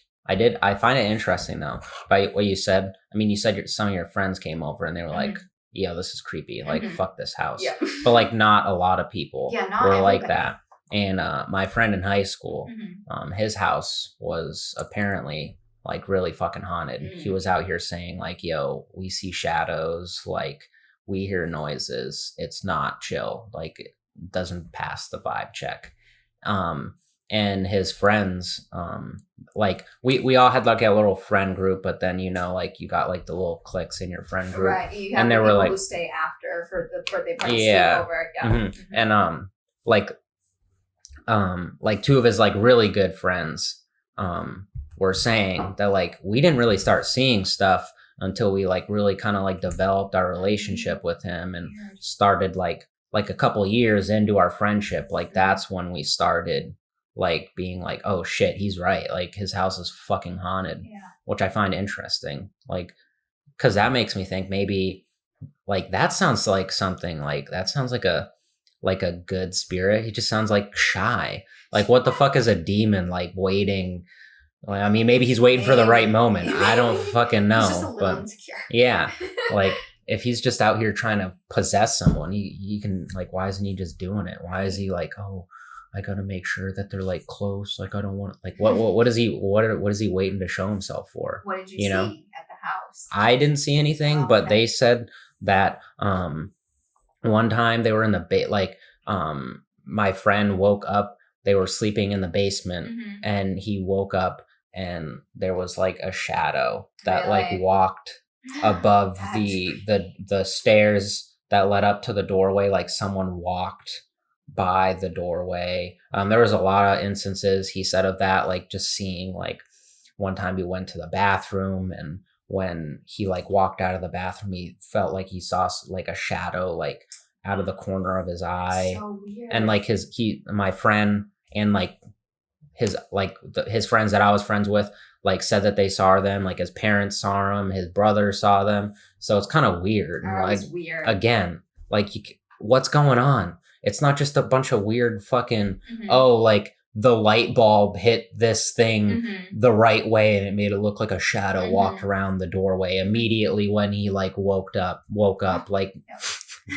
I find it interesting, though, by what you said. I mean, you said some of your friends came over and they were like, yeah, this is creepy. Like, fuck this house. Yeah. But, like, not a lot of people were everybody. Like that. And my friend in high school, his house was apparently like really fucking haunted. He was out here saying like, yo, we see shadows, like we hear noises. It's not chill. Like it doesn't pass the vibe check. And his friends, like we all had like a little friend group, but then, you know, like you got like the little cliques in your friend group. Right. You have and there were like who stay after for the birthday party. Yeah. Over. Yeah. And like 2 of his like really good friends were saying that like we didn't really start seeing stuff until we like really kind of like developed our relationship with him and started like a couple years into our friendship. Like that's when we started like being like, oh shit, he's right, like his house is fucking haunted. Which I find interesting, like because that makes me think maybe like that sounds like something like that sounds like a good spirit. He just sounds like shy. Like what the fuck is a demon like waiting? I mean, maybe he's waiting for the right moment. I don't fucking know. He's just a little insecure. Yeah, like if he's just out here trying to possess someone, he can like. Why isn't he just doing it? Why is he like, oh, I gotta make sure that they're like close. Like I don't want like what is he waiting to show himself for? What did you see at the house? I didn't see anything, but they said that one time they were in the my friend woke up they were sleeping in the basement, Mhm. and he woke up and there was like a shadow that like Really? walked above That's the stairs that led up to the doorway, like someone walked by the doorway. There was a lot of instances he said of that, like just seeing like one time he went to the bathroom, and when he like walked out of the bathroom, he felt like he saw like a shadow like out of the corner of his eye. so weird. And like my friend and like his friends that I was friends with like said that they saw them, like his parents saw him, his brother saw them. So it's kind of weird. That Like was weird. again, like what's going on? It's not just a bunch of weird fucking Mhm. oh, like the light bulb hit this thing Mhm. the right way and it made it look like a shadow Mhm. walked around the doorway immediately when he like woke up like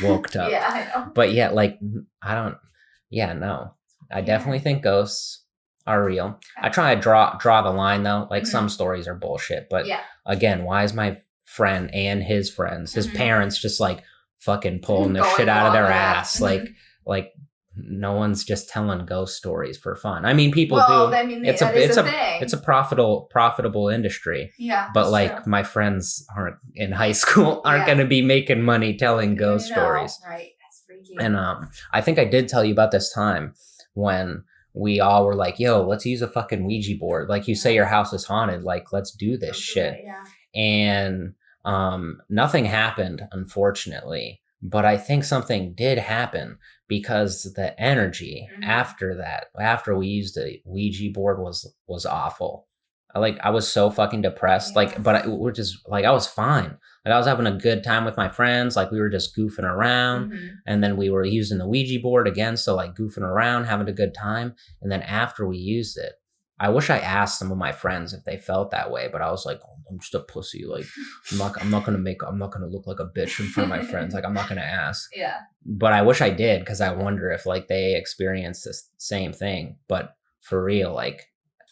woke up. Yeah, I know. But yeah, like no. I definitely think ghosts are real. I try to draw the line though. Like some stories are bullshit, but Yeah. again, why is my friend and his friends, his Mhm. parents just like fucking pulling the Going shit out of their along with it. ass? Mhm. Like no one's just telling ghost stories for fun. I mean, people Well, do. I mean, It's that a is it's a a thing. it's a profitable industry. Yeah, But that's like true. my friends aren't in high school aren't Yeah. going to be making money telling ghost No, stories. right? That's freaky. And I think I did tell you about this time when we all were like, "Yo, let's use a fucking Ouija board." Like you say your house is haunted, like let's do this shit. Yeah. And nothing happened, unfortunately. But I think something did happen because the energy Mhm. after we used the Ouija board was awful. I was so fucking depressed. Yeah. Like, but we're just like I was fine. Like I was having a good time with my friends. Like we were just goofing around, Mhm. and then we were using the Ouija board again. So like goofing around, having a good time. And then after we used it, I wish I asked some of my friends if they felt that way, but I was like, oh, I'm just a pussy. Like I'm not gonna look like a bitch in front of my friends. Like I'm not gonna ask. Yeah. But I wish I did, because I wonder if like they experienced this same thing. But for real, like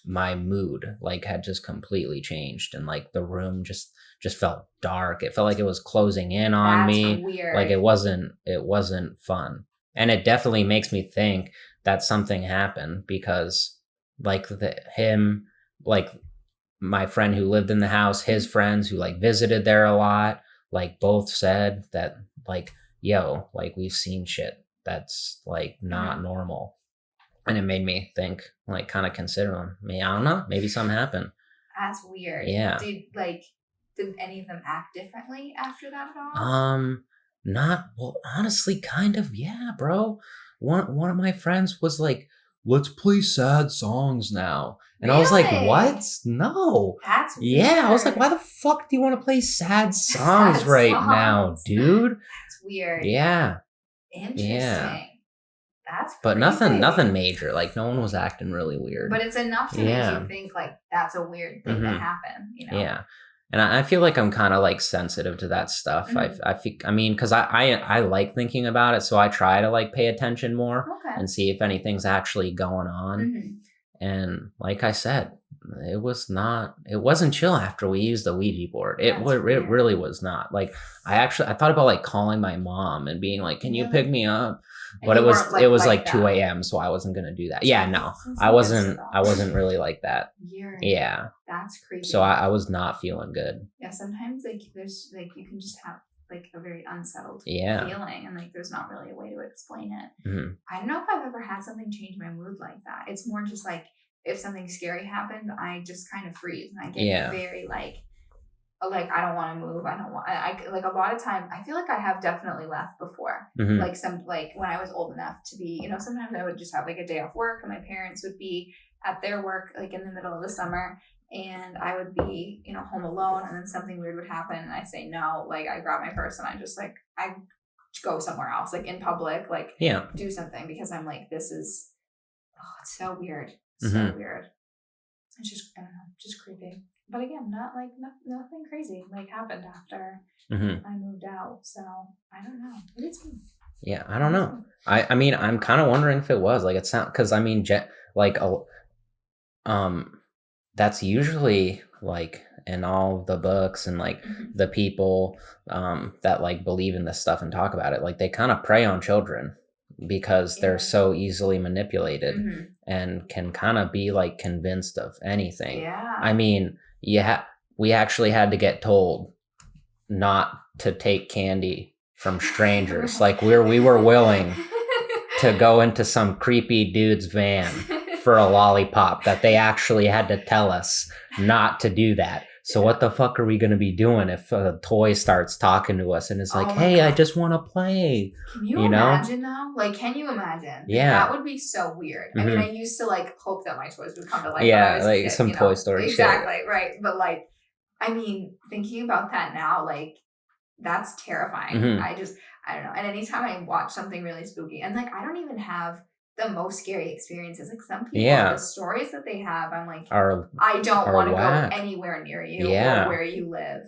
my mood like had just completely changed, and like the room just felt dark. It felt like it was closing in on That's me. weird. Like it wasn't fun. And it definitely makes me think that something happened, because like my friend who lived in the house, his friends who like visited there a lot, like both said that like, yo, like we've seen shit that's like not normal. And it made me think, like kind of consider them. I don't know, maybe something happened. That's weird. Yeah. Did any of them act differently after that at all? Not well, honestly, kind of, yeah, bro. One of my friends was like, let's play sad songs now. And I was like, Really? what? No. That's Yeah, I was like, weird. why the fuck do you want to play sad songs Sad right songs. now, dude? That's weird. Yeah. Interesting. Yeah. That's But crazy. nothing major. Like no one was acting really weird. But it's enough to Yeah. make you think like that's a weird thing to Mhm. happen, you know? Yeah. And I feel like I'm kind of like sensitive to that stuff. Mhm. I mean, because I like thinking about it, so I try to like pay attention more Okay. and see if anything's actually going on. Mhm. And like I said, it wasn't chill after we used the Ouija board. It That's it weird. really was not. Like I thought about like calling my mom and being like, "Can you Really? pick me up?" And But you it was weren't like that. 2 a.m., so I wasn't gonna do that. Yeah, no, Sounds I like wasn't. this I wasn't really like that. Weird. Yeah, That's creepy. so I was not feeling good. Yeah, sometimes like there's like you can just have like a very unsettled Yeah. feeling, and like there's not really a way to explain it. Mhm. I don't know if I've ever had something change my mood like that. It's more just like if something scary happened, I just kind of freeze and I get Yeah. very like I don't want to move. I don't want. I like a lot of time. I feel like I have definitely left before. Mhm. Like when I was old enough to be, sometimes I would just have like a day off work, and my parents would be at their work like in the middle of the summer, and I would be home alone, and then something weird would happen, and I say no. Like I grab my purse and I just like I go somewhere else, like in public, like Yeah. do something, because I'm like, this is it's so weird, Mhm. weird. It's just I don't know, just creepy. But again, not like nothing crazy like happened after Mhm. I moved out. So I don't know. Maybe it's me. Yeah, I don't know. I mean, I'm kind of wondering if it was like it sound, because I mean, like that's usually like in all the books and like Mhm. the people that like believe in this stuff and talk about it, like they kind of prey on children. because they're Yeah. so easily manipulated Mhm. and can kind of be like convinced of anything. Yeah. I mean, we actually had to get told not to take candy from strangers. Like we were willing to go into some creepy dude's van for a lollipop that they actually had to tell us not to do that. So what the fuck are we going to be doing if a toy starts talking to us and it's like, Oh my hey, I God. just want to play? Can you You know? imagine though? Like, can you imagine? Yeah. That would be so weird. I mean, Mhm. I used to like hope that my toys would come to life when Yeah, I was a like kid, some you know? Toy Story shit. Exactly, right. But like, I mean, thinking about that now, like, that's terrifying. Mhm. I don't know. And anytime I watch something really spooky, and like, I don't even have the most scary experiences. Like some people, Yeah. the stories that they have, I'm like, Are I don't are want to whack. go anywhere near you Yeah. or where you live.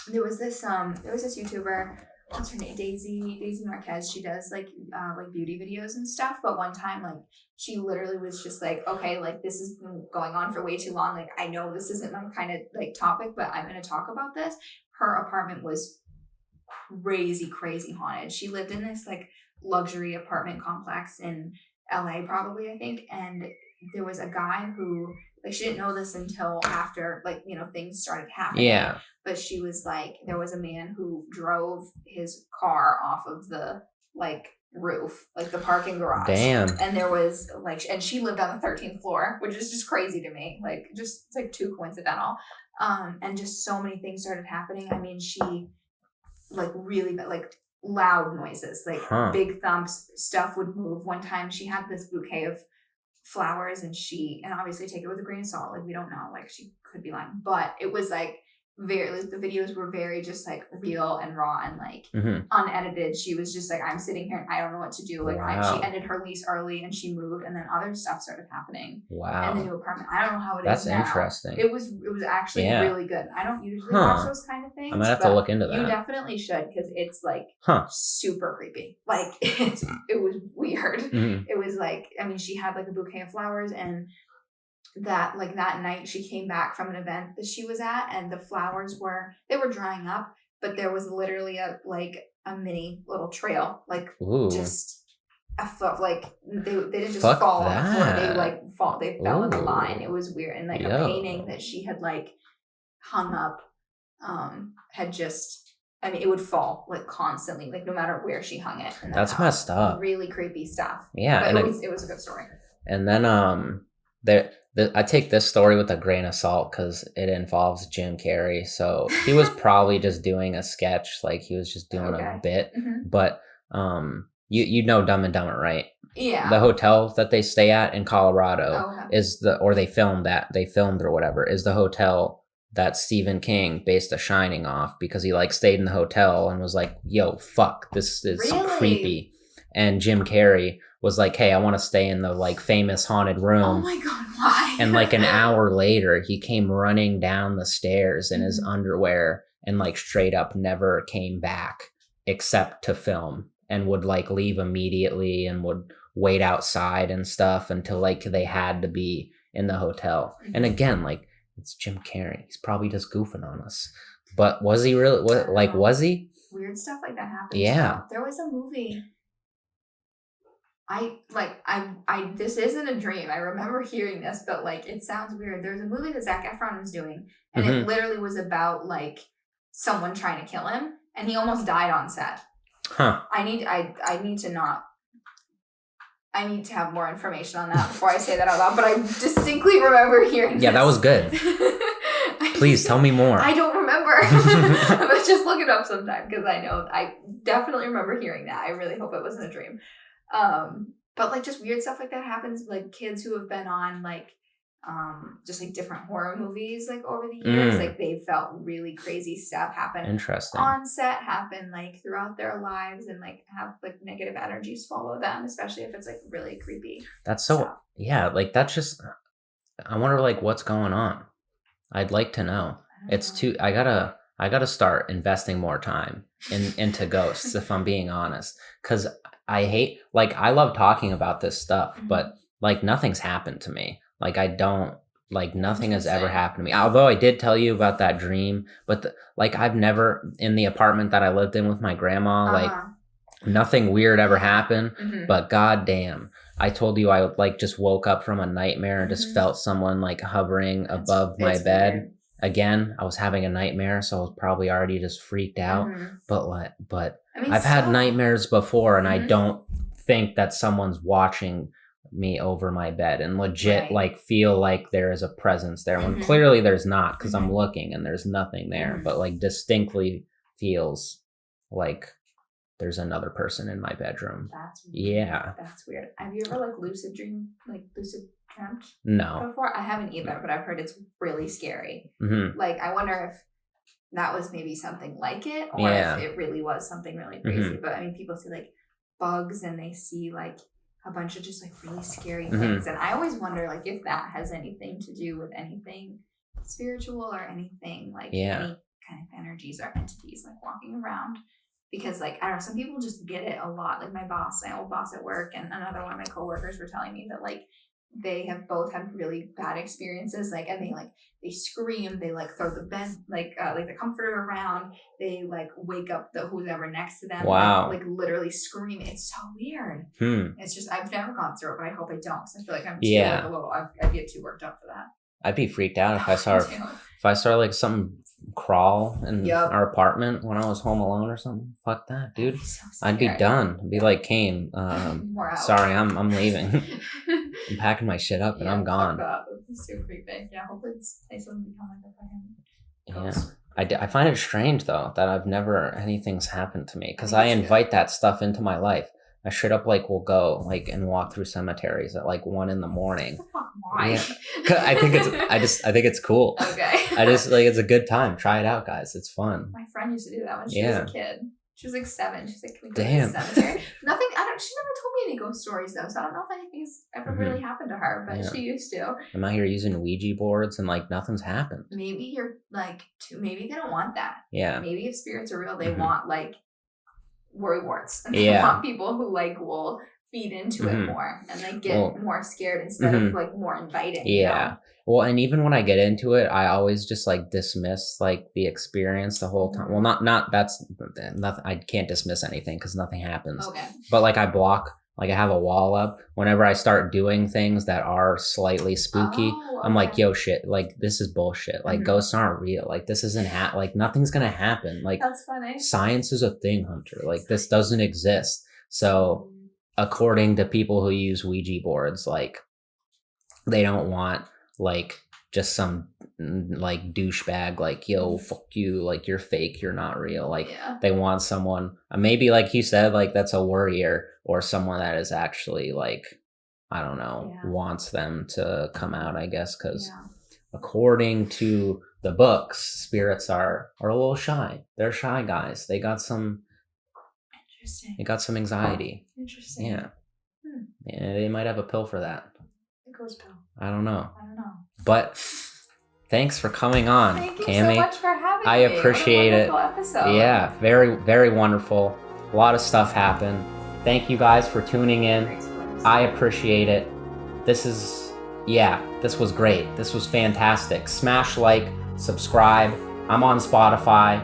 There was this YouTuber, what's her name? Daisy Marquez. She does like beauty videos and stuff. But one time, like, she literally was just like, okay, like this has been going on for way too long. Like, I know this isn't my kind of like topic, but I'm gonna talk about this. Her apartment was crazy haunted. She lived in this like luxury apartment complex in LA, probably, I think. And there was a guy who, like, she didn't know this until after, like, you know, things started happening. Yeah. But she was like, there was a man who drove his car off of the like roof, like the parking garage. Damn. And there was like, and she lived on the 13th floor, which is just crazy to me. Like, just, it's like too coincidental. And just so many things started happening. I mean, she like really, like loud noises, like big thumps, stuff would move. One time she had this bouquet of flowers and obviously take it with a grain of salt. Like, we don't know, like she could be lying, but it was like very, like, the videos were very just like real and raw and like unedited. She was just like, I'm sitting here and I don't know what to do. Like, Wow. she ended her lease early and she moved, and then other stuff started happening. Wow. In the new apartment. I don't know how it That's is now. interesting. It was actually really good. I don't usually watch those kind of things. I'm gonna have to look into that. You definitely should, because it's like super creepy. Like, it was weird. Mhm. It was like, I mean, she had like a bouquet of flowers, and that night she came back from an event that she was at, and the flowers were drying up, but there was literally a mini little trail, like just a foot, like they didn't just fall on the floor, they fell in the line. It was weird. And like a painting that she had like hung up had just, I mean, it would fall like constantly, like no matter where she hung it. And that's messed up. Really creepy stuff. Yeah. But And it was a good story. And then I take this story with a grain of salt because it involves Jim Carrey. So he was probably just doing a sketch, like he was just doing a bit. Mm-hmm. But you know Dumb and Dumber, right? Yeah. The hotel that they stay at in Colorado is they filmed or whatever, is the hotel that Stephen King based The Shining off, because he like stayed in the hotel and was like, yo, fuck, this is creepy. And Jim Carrey was like, hey, I want to stay in the like famous haunted room. Oh my God, why? And like an hour later, he came running down the stairs in his underwear and like straight up never came back except to film, and would like leave immediately and would wait outside and stuff until like they had to be in the hotel. And again, like, it's Jim Carrey. He's probably just goofing on us. But was he really? Was he? Weird stuff like that happens. Yeah. There was a movie. This isn't a dream. I remember hearing this, but like, it sounds weird. There's a movie that Zac Efron was doing, and it literally was about like someone trying to kill him, and he almost died on set. I need to have more information on that before I say that out loud, but I distinctly remember hearing this. Yeah, that was good. Please tell me more. I don't remember. But just look it up sometime, because I definitely remember hearing that. I really hope it wasn't a dream. But like, just weird stuff like that happens, like kids who have been on like just like different horror movies like over the years, like they felt really crazy stuff happen on set, happen like throughout their lives, and like have like negative energies follow them, especially if it's like really creepy. That's so stuff. Yeah, like that's just, I wonder like what's going on. I'd like to know. I gotta start investing more time into ghosts, if I'm being honest, because I love talking about this stuff, but like nothing's happened to me. Like nothing has ever happened to me. Although I did tell you about that dream, but I've never, in the apartment that I lived in with my grandma, like Nothing weird ever happened, Mhm. but goddamn, I told you I like just woke up from a nightmare and just Mhm. felt someone like hovering It's- above my it's bed. weird. Again, I was having a nightmare, so I was probably already just freaked out. Mhm. But I mean, I've had so- nightmares before, and I Mhm. don't think that someone's watching me over my bed and legit Right. like feel like there is a presence there when Mhm. clearly there's not because I'm Mhm. looking and there's nothing there, Mhm. but like distinctly feels like there's another person in my bedroom. That's weird. Yeah. That's weird. Have you ever like lucid dreamt No. before? I haven't either, but I've heard it's really scary. Hmm. Like, I wonder if that was maybe something like it, or Yeah. if it really was something really crazy. But I mean, people see like bugs and they see like a bunch of just like really scary things, and I always wonder like if that has anything to do with anything spiritual or anything like Yeah. any kind of energies or entities like walking around. Because like I don't know, some people just get it a lot. Like my old boss at work, and another one of my coworkers were telling me that like they have both had really bad experiences. Like, and they scream, they like throw the bed like the comforter around, they like wake up the whoever next to them. Wow. Like literally scream. It's so weird. It's just I've never gone through it, but I hope I don't. Because I feel like I'm too like a little. I'd get too worked up for that. I'd be freaked out if I saw like something crawl in our apartment when I was home alone or something. Fuck that, dude. So I'd be done. I'd be like, Kane, sorry, I'm leaving. I'm packing my shit up and I'm gone. It's super creepy. Yeah, hopefully it's nice to become like a fucking ghost. I find it strange though that I've never anything's happened to me because I I think it's invite that stuff into my life. I straight up like will go like and walk through cemeteries at like 1 a.m. What the fuck? Why? Yeah. I think it's cool. Okay. I just like it's a good time. Try it out, guys. It's fun. My friend used to do that when she was a kid. She was like 7. She's like, can we go Damn. to the cemetery? Nothing. She never told me any ghost stories though, so I don't know if anything's ever really happened to her, but she used to. I'm out here using Ouija boards and like nothing's happened. Maybe you're like, maybe they don't want that. Yeah. Maybe if spirits are real, they want like worry warts, and they want people who like will feed into it more and like get more scared instead of like more inviting. Yeah. You know? Well, and even when I get into it, I always just like dismiss like the experience the whole time. Well, not that's nothing. I can't dismiss anything because nothing happens. Okay. But like I block, like I have a wall up whenever I start doing things that are slightly spooky. Oh, okay. I'm like, yo, shit, like this is bullshit. Like ghosts aren't real. Like this isn't like nothing's gonna happen. Like that's funny. Science is a thing, Hunter. Like this doesn't exist. So according to people who use Ouija boards, like they don't want like just some like douchebag like, yo, fuck you, like you're fake, you're not real. Like they want someone maybe like you said, like that's a worrier or someone that is actually like, I don't know, wants them to come out, I guess, because according to the books, spirits are a little shy. They're shy guys. They got some anxiety. Interesting. Yeah. Yeah, they might have a pill for that. A ghost pill. I don't know. But thanks for coming on, Thank you Cami. so much for having me. I appreciate it. Episode. Yeah, very, very wonderful. A lot of stuff happened. Thank you guys for tuning in. I appreciate it. This was great. This was fantastic. Smash like, subscribe. I'm on Spotify.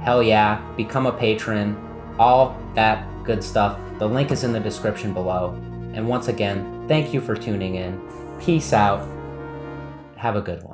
Hell yeah. Become a patron. All that good stuff. The link is in the description below. And once again, thank you for tuning in. Peace out. Have a good one.